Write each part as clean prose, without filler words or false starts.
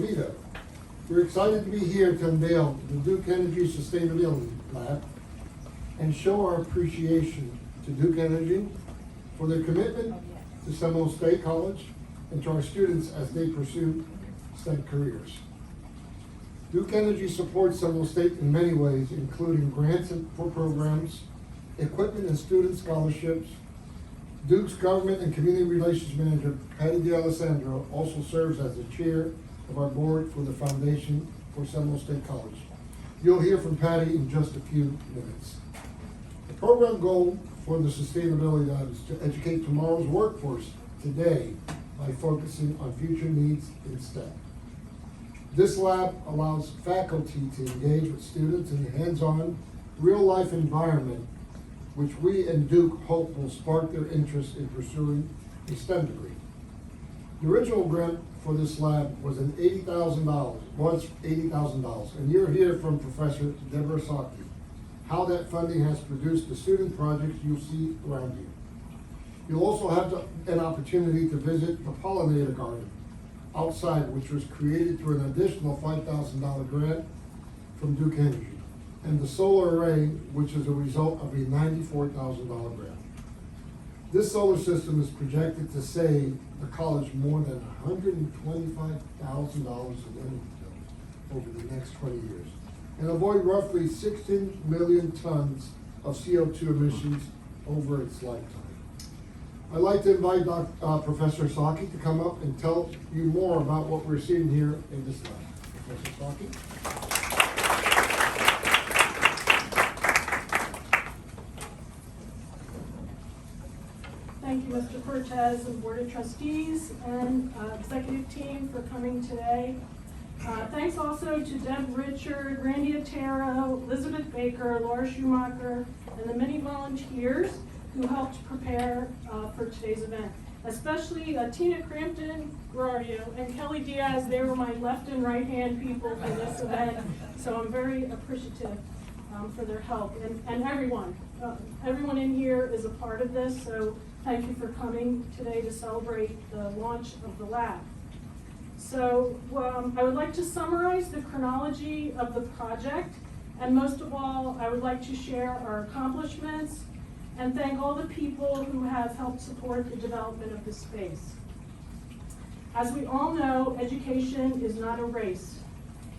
Rita. We're excited to be here to unveil the Duke Energy Sustainability Lab and show our appreciation to Duke Energy for their commitment to Seminole State College and to our students as they pursue STEM careers. Duke Energy supports Seminole State in many ways, including grants for programs, equipment and student scholarships. Duke's Government and Community Relations Manager, Patty D'Alessandro, also serves as the chair of our board for the Foundation for Seminole State College. You'll hear from Patty in just a few minutes. The program goal for the Sustainability Lab is to educate tomorrow's workforce today by focusing on future needs in STEM. This lab allows faculty to engage with students in a hands-on, real-life environment, which we and Duke hope will spark their interest in pursuing a STEM degree. The original grant for this lab was $80,000, and you'll hear from Professor Debra Socci how that funding has produced the student projects you see around you. You'll also have an opportunity to visit the pollinator garden outside, which was created through an additional $5,000 grant from Duke Energy, and the solar array, which is a result of a $94,000 grant. This solar system is projected to save the college more than $125,000 in energy bills over the next 20 years, and avoid roughly 16 million tons of CO2 emissions over its lifetime. I'd like to invite Professor Socci to come up and tell you more about what we're seeing here in this lab. Professor Socci. Thank you, Mr. Cortes and Board of Trustees and executive team for coming today. Thanks also to Deb Richard, Randy Otero, Elizabeth Baker, Laura Schumacher, and the many volunteers who helped prepare for today's event, especially Tina Crampton, Guardio, and Kelly Diaz. They were my left and right hand people for this event, so I'm very appreciative for their help. And everyone in here is a part of this, so thank you for coming today to celebrate the launch of the lab. So I would like to summarize the chronology of the project, and most of all, I would like to share our accomplishments and thank all the people who have helped support the development of this space. As we all know, education is not a race,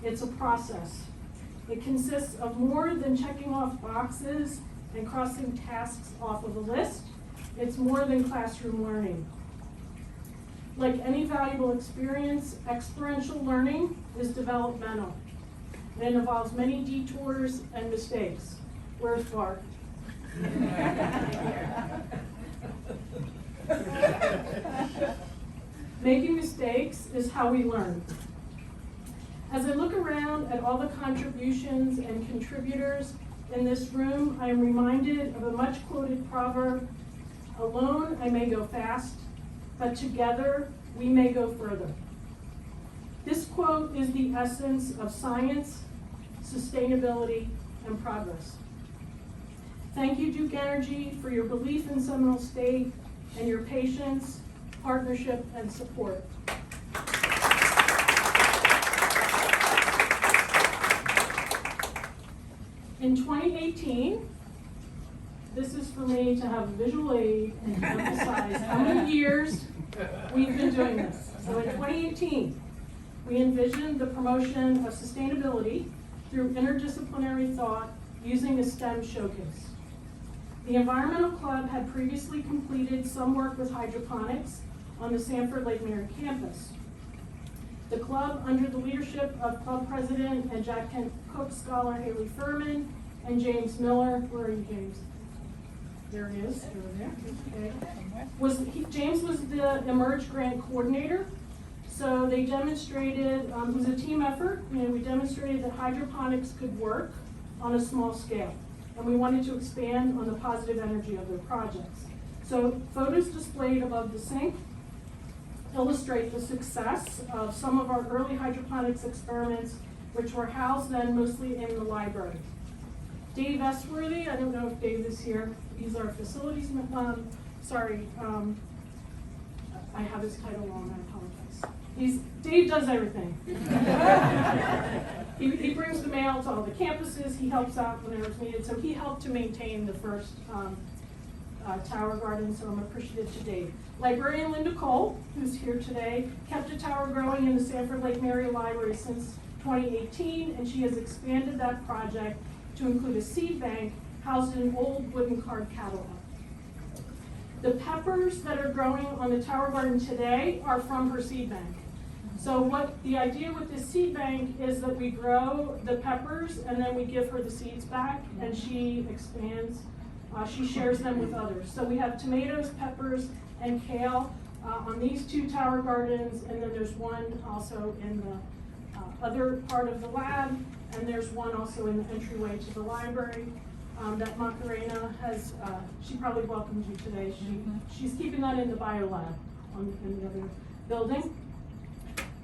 it's a process. It consists of more than checking off boxes and crossing tasks off of a list. It's more than classroom learning. Like any valuable experience, experiential learning is developmental. And it involves many detours and mistakes. Where's Bart? Making mistakes is how we learn. As I look around at all the contributions and contributors in this room, I am reminded of a much quoted proverb: alone I may go fast, but together we may go further. This quote is the essence of science, sustainability, and progress. Thank you, Duke Energy, for your belief in Seminole State and your patience, partnership, and support. In 2018, this is for me to have a visual aid and emphasize how many years we've been doing this. So in 2018, we envisioned the promotion of sustainability through interdisciplinary thought using a STEM showcase. The Environmental Club had previously completed some work with hydroponics on the Sanford Lake Mary campus. The club, under the leadership of club president and Jack Kent Cook scholar Haley Furman and James Miller, where are you, James? There he is. Okay. James was the Emerge Grant coordinator. So they demonstrated, it was a team effort, and we demonstrated that hydroponics could work on a small scale. And we wanted to expand on the positive energy of their projects. So photos displayed above the sink illustrate the success of some of our early hydroponics experiments, which were housed then mostly in the library. Dave Estworthy, I don't know if Dave is here, he's our facilities, I have his title wrong, I apologize. Dave does everything. He brings the mail to all the campuses, he helps out whenever it's needed, so he helped to maintain the first tower garden, so I'm appreciative to Dave. Librarian Linda Cole, who's here today, kept a tower growing in the Sanford Lake Mary Library since 2018, and she has expanded that project to include a seed bank housed in an old wooden card catalog. The peppers that are growing on the tower garden today are from her seed bank. So what the idea with this seed bank is that we grow the peppers and then we give her the seeds back and she expands, she shares them with others. So we have tomatoes, peppers, and kale on these two tower gardens, and then there's one also in the other part of the lab, and there's one also in the entryway to the library. That Macarena has, she probably welcomed you today. She's keeping that in the bio lab in the other building.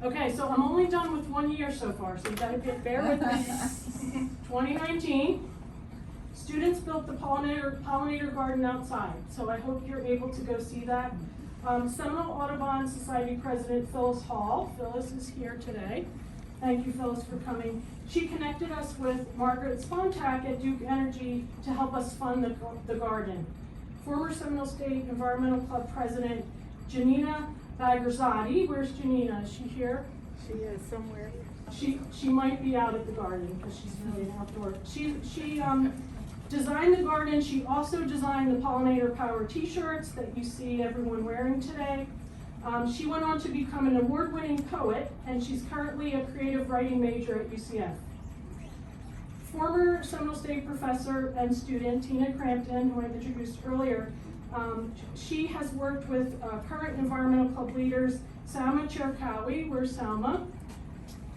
Okay, so I'm only done with 1 year so far, so you gotta bear with me. 2019, students built the pollinator garden outside, so I hope you're able to go see that. Seminole Audubon Society President Phyllis Hall, Phyllis is here today. Thank you, Phyllis, for coming. She connected us with Margaret Spontak at Duke Energy to help us fund the garden. Former Seminole State Environmental Club President Janina Bagherzadeh, where's Janina? Is she here? She is somewhere. She might be out at the garden because she's really an outdoor. She designed the garden. She also designed the pollinator power t-shirts that you see everyone wearing today. She went on to become an award-winning poet, and she's currently a creative writing major at UCF. Former Seminole State professor and student Tina Crampton, who I introduced earlier, she has worked with current environmental club leaders Salma Cherkawi, where's Salma?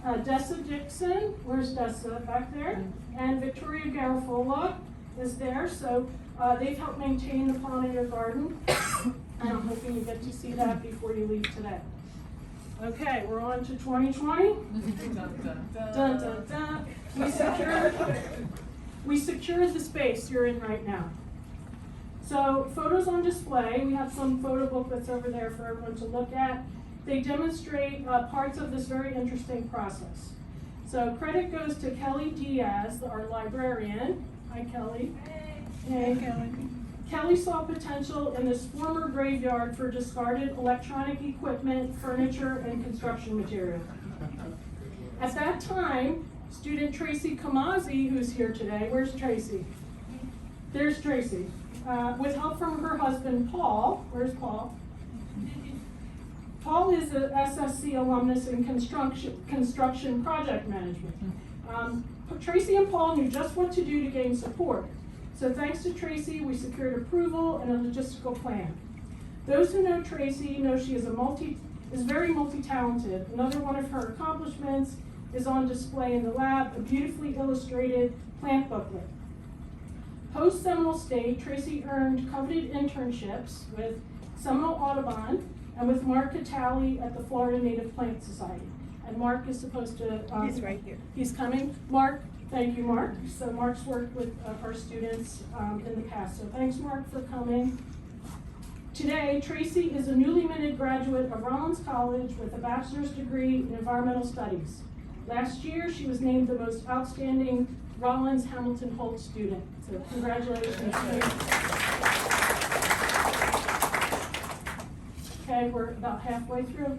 Dessa Dixon, where's Dessa back there? And Victoria Garofola is there, so they've helped maintain the pollinator garden. And I'm hoping you get to see that before you leave today. Okay, we're on to 2020. Dun, dun, dun. We secured the space you're in right now. So photos on display, we have some photo booklets over there for everyone to look at. They demonstrate parts of this very interesting process. So credit goes to Kelly Diaz, our librarian. Hi, Kelly. Hey, Kelly. Kelly saw potential in this former graveyard for discarded electronic equipment, furniture, and construction material. At that time, student Tracy Kamazi, who's here today, where's Tracy? There's Tracy. With help from her husband, Paul. Where's Paul? Paul is an SSC alumnus in construction project management. Tracy and Paul knew just what to do to gain support. So thanks to Tracy, we secured approval and a logistical plan. Those who know Tracy know she is very multi-talented. Another one of her accomplishments is on display in the lab, a beautifully illustrated plant booklet. Post-Seminole State, Tracy earned coveted internships with Seminole Audubon and with Mark Kateli at the Florida Native Plant Society. And Mark is supposed to... He's right here. He's coming. Mark, thank you, Mark. So Mark's worked with our students in the past. So thanks, Mark, for coming. Today, Tracy is a newly minted graduate of Rollins College with a bachelor's degree in environmental studies. Last year, she was named the most outstanding Rollins Hamilton Holt student. So congratulations. Okay, we're about halfway through.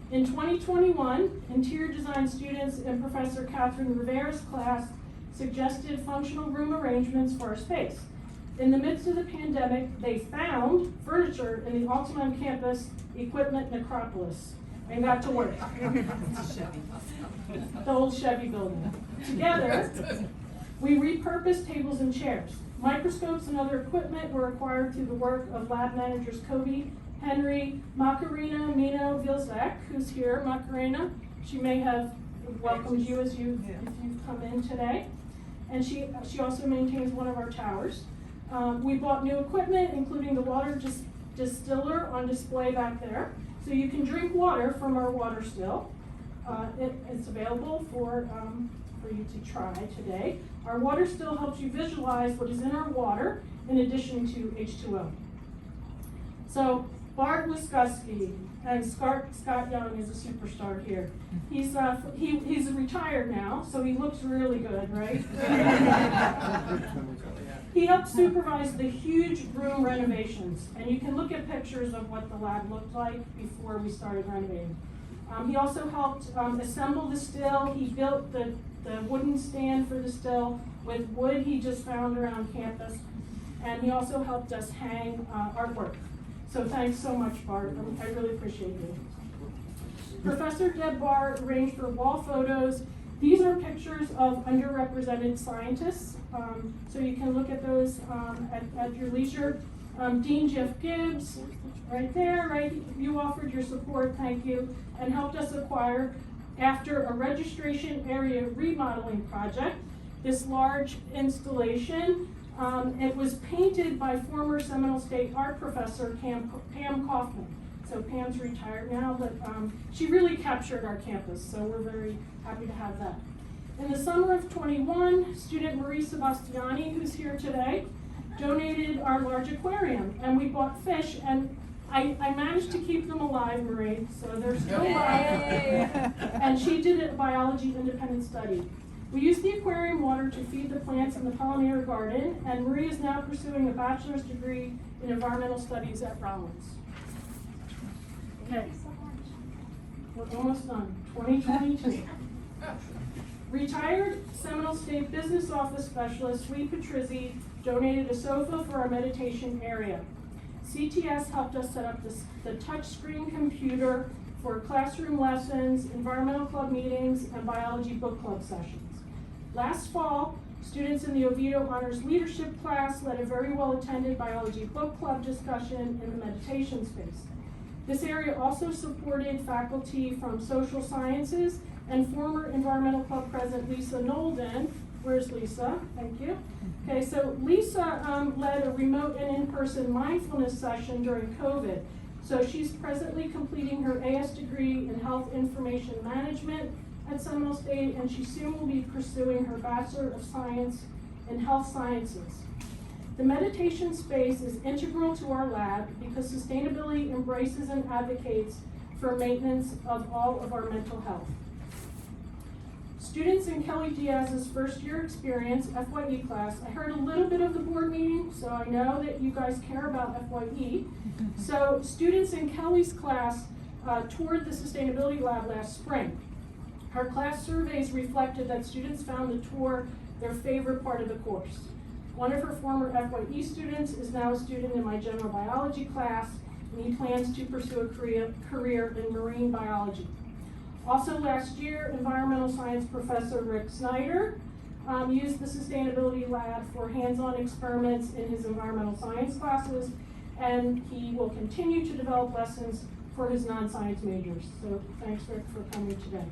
In 2021, interior design students in Professor Catherine Rivera's class suggested functional room arrangements for our space. In the midst of the pandemic, they found furniture in the Altamont campus equipment necropolis and got to work. The old Chevy building. Together, we repurposed tables and chairs. Microscopes and other equipment were acquired through the work of lab managers Kobe, Henry, Macarena, Mino, Vilzek, who's here. Macarena, she may have welcomed you if you've come in today. And she also maintains one of our towers. We bought new equipment, including the water distiller on display back there. So you can drink water from our water still. It's available for you to try today. Our water still helps you visualize what is in our water in addition to H2O. So Bart Wiskuski, and Scott Young is a superstar here. He's retired now, so he looks really good, right? He helped supervise the huge room renovations, and you can look at pictures of what the lab looked like before we started renovating. He also helped assemble the still. He built the wooden stand for the still with wood he just found around campus, and he also helped us hang artwork. So thanks so much, Bart. I really appreciate you. Professor Deb Barr arranged for wall photos. These are pictures of underrepresented scientists, so you can look at those at your leisure. Dean Jeff Gibbs, right there, right? You offered your support, thank you, and helped us acquire, after a registration area remodeling project, this large installation. It was painted by former Seminole State art professor Pam Kaufman. So Pam's retired now, but she really captured our campus, so we're very happy to have that. In the summer of 21, student Marie Sebastiani, who's here today, donated our large aquarium, and we bought fish, and I managed to keep them alive, Marie, so they're still alive. And she did a biology independent study. We used the aquarium water to feed the plants in the pollinator garden, and Marie is now pursuing a bachelor's degree in environmental studies at Rollins. Okay, we're almost done, 2022. Retired Seminole State Business Office Specialist Sweet Patrizzi donated a sofa for our meditation area. CTS helped us set up the touchscreen computer for classroom lessons, environmental club meetings, and biology book club sessions. Last fall, students in the Oviedo Honors Leadership class led a very well-attended biology book club discussion in the meditation space. This area also supported faculty from social sciences and former environmental club president Lisa Nolden. Where's Lisa? Thank you. Okay, so Lisa led a remote and in-person mindfulness session during COVID. So she's presently completing her AS degree in health information management at Seminole State, and she soon will be pursuing her Bachelor of Science in Health Sciences. The meditation space is integral to our lab because sustainability embraces and advocates for maintenance of all of our mental health. Students in Kelly Diaz's first year experience, FYE class, I heard a little bit of the board meeting, so I know that you guys care about FYE. So students in Kelly's class toured the Sustainability Lab last spring. Her class surveys reflected that students found the tour their favorite part of the course. One of her former FYE students is now a student in my general biology class, and he plans to pursue a career in marine biology. Also last year, environmental science professor Rick Snyder used the Sustainability Lab for hands-on experiments in his environmental science classes, and he will continue to develop lessons for his non-science majors. So thanks, Rick, for coming today.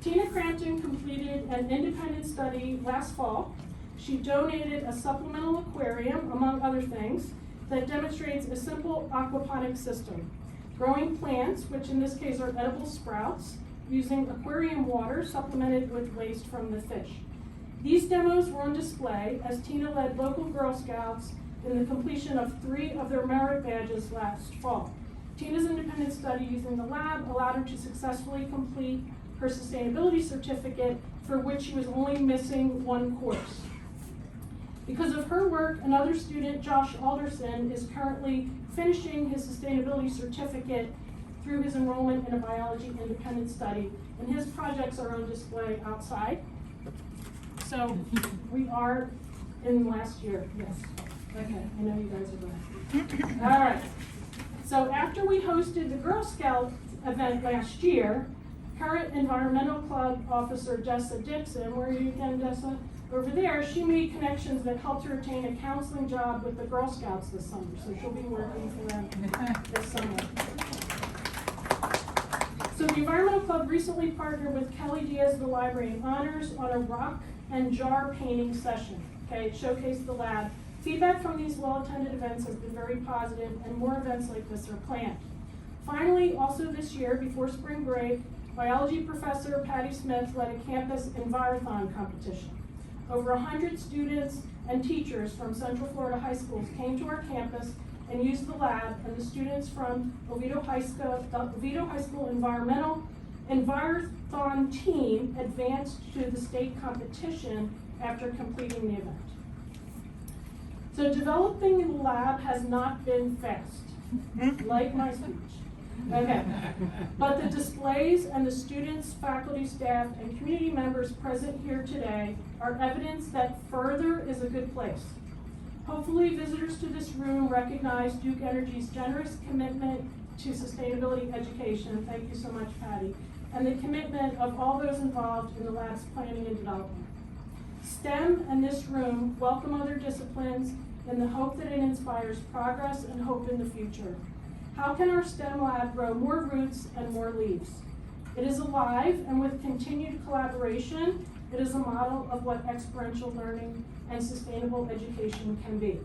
Tina Crampton completed an independent study last fall. She donated a supplemental aquarium, among other things, that demonstrates a simple aquaponic system. Growing plants, which in this case are edible sprouts, using aquarium water supplemented with waste from the fish. These demos were on display as Tina led local Girl Scouts in the completion of 3 of their merit badges last fall. Tina's independent study using the lab allowed her to successfully complete her sustainability certificate, for which she was only missing 1 course. Because of her work, another student, Josh Alderson, is currently finishing his sustainability certificate through his enrollment in a biology independent study, and his projects are on display outside. So we are in last year, yes. Okay, I know you guys are glad. All right, so after we hosted the Girl Scout event last year, current environmental club officer Jessa Dixon, where are you again, Jessa? Over there, she made connections that helped her attain a counseling job with the Girl Scouts this summer, so she'll be working for them this summer. So the Environmental Club recently partnered with Kelly Diaz, the Library of Honors, on a rock and jar painting session. Okay, it showcased the lab. Feedback from these well-attended events has been very positive, and more events like this are planned. Finally, also this year, before spring break, biology professor Patty Smith led a campus envirothon competition. Over 100 students and teachers from Central Florida high schools came to our campus and use the lab, and the students from Oviedo High School Environthon team advanced to the state competition after completing the event. So developing the lab has not been fast, like my speech. Okay, but the displays and the students, faculty, staff, and community members present here today are evidence that further is a good place. Hopefully visitors to this room recognize Duke Energy's generous commitment to sustainability education, thank you so much, Patty, and the commitment of all those involved in the lab's planning and development. STEM and this room welcome other disciplines in the hope that it inspires progress and hope in the future. How can our STEM lab grow more roots and more leaves? It is alive, and with continued collaboration, it is a model of what experiential learning and sustainable education can be.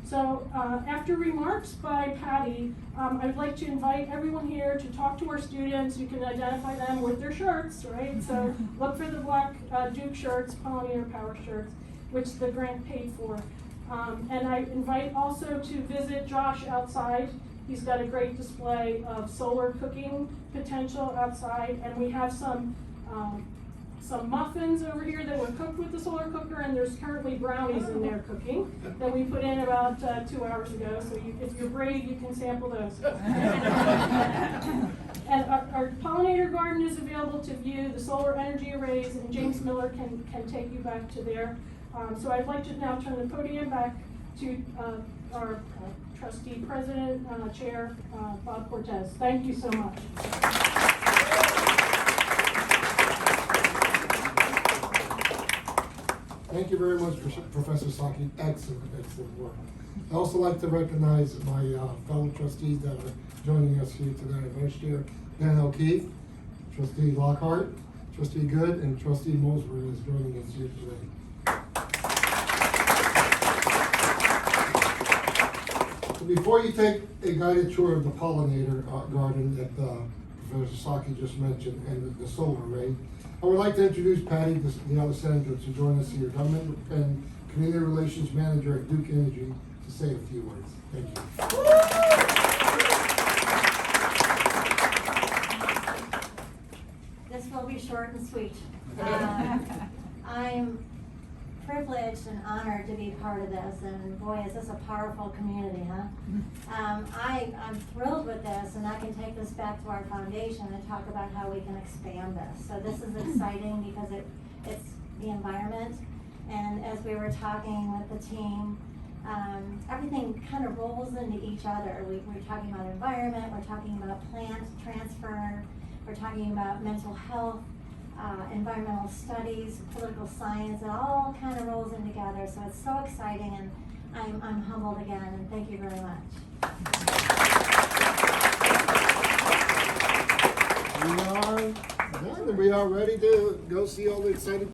So after remarks by Patty, I'd like to invite everyone here to talk to our students. You can identify them with their shirts, right? So look for the black Duke shirts, Pollinator Power shirts, which the grant paid for. And I invite also to visit Josh outside. He's got a great display of solar cooking potential outside, and we have some muffins over here that were cooked with the solar cooker, and there's currently brownies in there cooking that we put in about 2 hours ago. So if you're brave, you can sample those. And our pollinator garden is available to view, the solar energy arrays, and James Miller can take you back to there. So I'd like to now turn the podium back to our trustee president, chair, Bob Cortes. Thank you so much. Thank you very much, Professor Socci. Excellent, excellent work. I also like to recognize my fellow trustees that are joining us here today. Vice Chair Dan O'Keefe, Trustee Lockhart, Trustee Good, and Trustee Mosler is joining us here today. So before you take a guided tour of the pollinator garden that Professor Socci just mentioned and the solar array, I would like to introduce Patty, the other senator, to join us here, Government and Community Relations Manager at Duke Energy, to say a few words. Thank you. This will be short and sweet. I'm privileged and honored to be part of this, and boy, is this a powerful community, huh? I'm thrilled with this, and I can take this back to our foundation and talk about how we can expand this. So this is exciting because it's the environment, and as we were talking with the team, everything kind of rolls into each other. We're talking about environment, we're talking about plant transfer, we're talking about mental health, environmental studies, political science. It all kind of rolls in together. So it's so exciting, and I'm humbled again, and thank you very much. We are ready to go see all the exciting